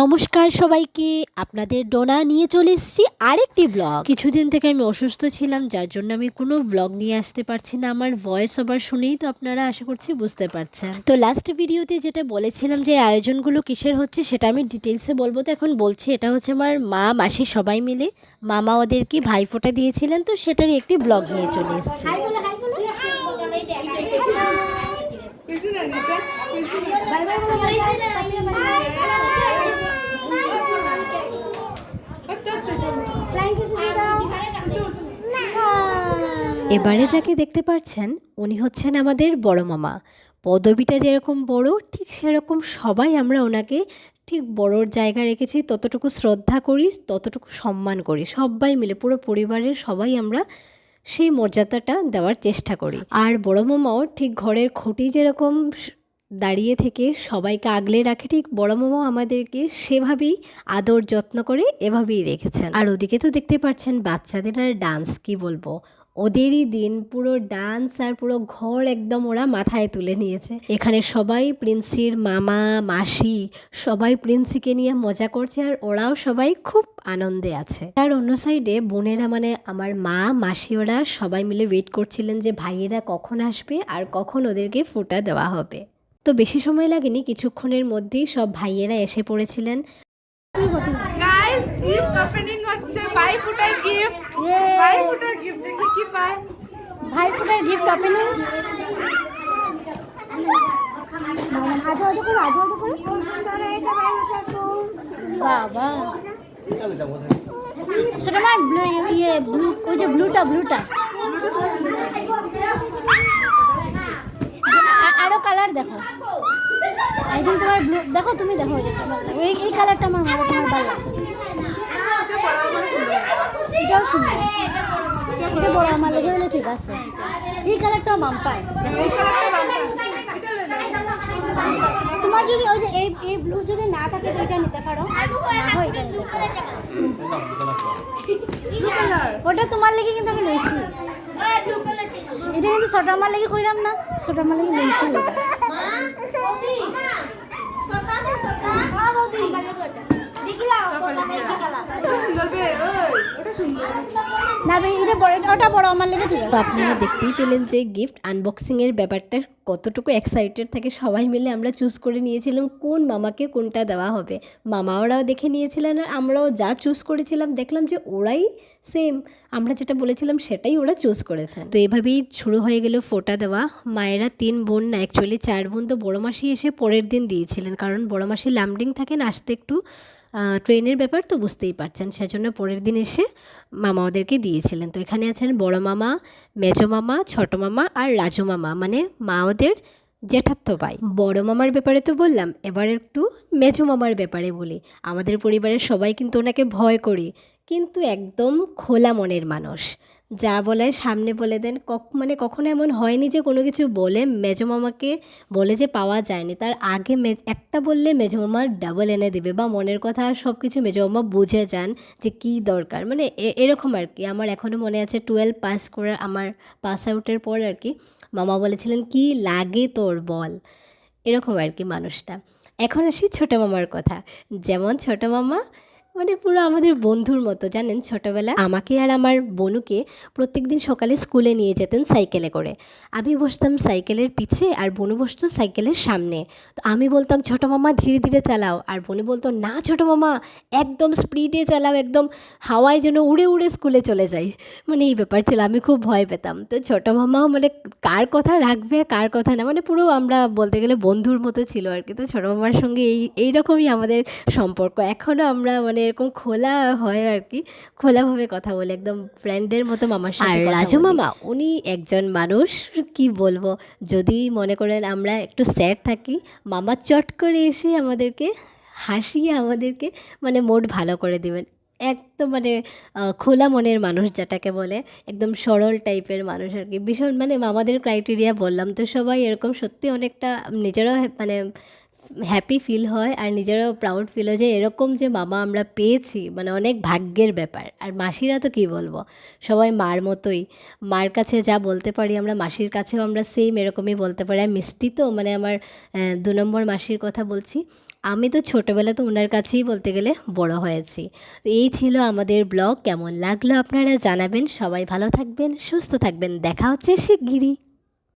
নমস্কার সবাইকে, আপনাদের ডোনা নিয়ে চলে এসেছি আরেকটি ব্লগ। কিছুদিন থেকে আমি অসুস্থ ছিলাম, যার জন্য আমি কোনো ব্লগ নিয়ে আসতে পারছি না। আমার ভয়েস ওভার শুনেই তো আপনারা আশা করছি বুঝতে পারছেন। তো লাস্ট ভিডিওতে যেটা বলেছিলাম যে আয়োজনগুলো কিসের হচ্ছে সেটা আমি ডিটেলসে বলবো, তো এখন বলছি। এটা হচ্ছে আমার মা মাসি সবাই মিলে মামা ওদেরকে ভাইফোঁটা দিয়েছিলেন, তো সেটারই একটি ব্লগ নিয়ে চলে এসেছি। এবারে যাকে দেখতে পাচ্ছেন উনি হচ্ছেন আমাদের বড় মামা। পদবিটা যেরকম বড়, ঠিক সেরকম সবাই আমরা ওনাকে ঠিক বড়োর জায়গা রেখেছি। ততটুকু শ্রদ্ধা করি, ততটুকু সম্মান করি, সবাই মিলে পুরো পরিবারের সবাই আমরা সেই মর্যাদাটা দেওয়ার চেষ্টা করি। আর বড় মামাও ঠিক ঘরের খুঁটি যেরকম দাঁড়িয়ে থেকে সবাইকে আগলে রাখে, ঠিক বড় মামাও আমাদেরকে সেভাবেই আদর যত্ন করে এভাবেই রেখেছেন। আর ওদিকে তো দেখতে পাচ্ছেন বাচ্চাদের আর ডান্স, কি বলবো, ওদেরই দিন, পুরো ডান্স আর পুরো ঘর একদম ওরা মাথায় তুলে নিয়েছে। এখানে সবাই প্রিন্সির মামা মাসি সবাই প্রিন্সিকে নিয়ে মজা করছে, আর ওরাও সবাই খুব আনন্দে আছে। তার অন্য সাইডে বোনেরা, মানে আমার মা মাসি, ওরা সবাই মিলে ওয়েট করছিলেন যে ভাইয়েরা কখন আসবে আর কখন ওদেরকে ফোঁটা দেওয়া হবে। তো বেশি সময় লাগেনি, কিছুক্ষণের মধ্যেই সব ভাইয়েরা এসে পড়েছিলেন। গাইস, গিফট ওপেনিং হচ্ছে, ভাইফোঁটার গিফট। ভাইফোঁটার গিফট দেখি কি পায়। ভাইফোঁটার গিফট ওপেনিং। বাবা, সেটা আমার ওই যে ব্লুটা আরো কালার দেখো। আই থিঙ্ক তোমার ব্লু দেখো, তুমি দেখো এই কালারটা আমার ভালো, তোমার ভালো লাগে। এটাও সুন্দর, এটা বড় আমার লেগে হলে ঠিক আছে। এই কালারটাও মাম পায়। তোমার যদি ওই যে এই ব্লু যদি না থাকে তো এটা নিতে পারো, না হয় এটা নিতে পারো। ওটা তোমার লেগে কিন্তু আমি লইছি, এটা কিন্তু ছোট আমার লেগে কইলাম না, ছোট আমার লেগে লইছি। না এটা বড়, ওটা বড় আমার লেগে ঠিক আছে। তো আপনারা দেখতেই পেলেন যে গিফট আনবক্সিং এর ব্যাপারটা কতটুকু এক্সাইটেড থাকে। সবাই মিলে আমরা চুজ করে নিয়েছিলাম কোন মামাকে কোনটা দেওয়া হবে। মামা ওরাও দেখে নিয়েছিলেন, আর আমরাও যা চুজ করেছিলাম দেখলাম যে ওরাই সেম, আমরা যেটা বলেছিলাম সেটাই ওরা চুজ করেছেন। তো এভাবেই শুরু হয়ে গেল ফোঁটা দেওয়া। মায়েরা 3 বোন, না অ্যাকচুয়ালি 4 বোন, তো বড়ো মাসি এসে পরের দিন দিয়েছিলেন, কারণ বড়ো মাসি লামডিং থাকেন, আসতে একটু ট্রেনের ব্যাপার তো বুঝতেই পারছেন, সেজন্য পরের দিন এসে মামা ওদেরকে দিয়েছিলেন। তো এখানে আছেন বড় মামা, মেজো মামা, ছোট মামা আর রাজু মামা, মানে মা ওদের জ্যাঠাতো ভাই। বড় মামার ব্যাপারে তো বললাম, এবার একটু মেজো মামার ব্যাপারে বলি। আমাদের পরিবারের সবাই কিন্তু ওনাকে ভয় করি, কিন্তু একদম খোলা মনের মানুষ, যা বলে সামনে বলে দেন। মানে কখনো এমন হয়নি যে কোনো কিছু বলে মেজো মামাকে বলে যে পাওয়া যায়নি, তার আগে একটা বললে মেজো মামা ডাবল এনে দেবে, বা মনের কথা সব কিছু মেজো মামা বুঝে যান যে কী দরকার, মানে এরকম আর কি। আমার এখনও মনে আছে 12 পাস করে, আমার পাস আউটের পর আর কি, মামা বলেছিলেন কি লাগে তোর বল, এরকম আর কি মানুষটা। এখন আসি ছোটো মামার কথা। যেমন ছোটো মামা মানে পুরো আমাদের বন্ধুর মতো, জানেন। ছোটোবেলা আমাকে আর আমার বোনুকে প্রত্যেক দিন সকালে স্কুলে নিয়ে যেতেন সাইকেলে করে। আমি বসতাম সাইকেলের পিছে আর বনু বসতো সাইকেলের সামনে। তো আমি বলতাম ছোটো মামা ধীরে ধীরে চালাও, আর বনু বলতো না ছোটো মামা একদম স্পিডে চালাও, একদম হাওয়ায় যেন উড়ে উড়ে স্কুলে চলে যাই। মানে এই ব্যাপার ছিল, আমি খুব ভয় পেতাম। তো ছোটো মামাও মানে কার কথা রাখবে কার কথা না, মানে পুরো আমরা বলতে গেলে বন্ধুর মতো ছিল আর কি। তো ছোটো মামার সঙ্গে এইরকমই আমাদের সম্পর্ক। এখনও আমরা মানে এরকম খোলা হয় আর কি, খোলাভাবে কথা বলে একদম ফ্রেন্ডের মতো মামার সাথে। আর রাজু মামা উনি একজন মানুষ, কি বলবো, যদি মনে করেন আমরা একটু স্যাড থাকি, মামা চট করে এসে আমাদেরকে হাসিয়ে আমাদেরকে মানে মুড ভালো করে দেবেন। একদম মানে খোলা মনের মানুষ যেটাকে বলে, একদম সরল টাইপের মানুষ আর কি। ভীষণ মানে মামাদের ক্রাইটেরিয়া বললাম তো, সবাই এরকম সত্যি অনেকটা নিজেরাও মানে হ্যাপি ফিল হয়, আর নিজেরাও প্রাউড ফিল হয় যে এরকম যে মামা আমরা পেয়েছি, মানে অনেক ভাগ্যের ব্যাপার। আর মাসিরা তো কী বলবো, সবাই মার মতোই। মার কাছে যা বলতে পারি আমরা মাসির কাছেও আমরা সেম এরকমই বলতে পারি। আর মিষ্টি তো মানে আমার 2 নম্বর মাসির কথা বলছি, আমি তো ছোটোবেলা তো ওনার কাছেই বলতে গেলে বড় হয়েছি। তো এই ছিল আমাদের ব্লগ। কেমন লাগলো আপনারা জানাবেন। সবাই ভালো থাকবেন, সুস্থ থাকবেন। দেখা হচ্ছে শিগগিরই।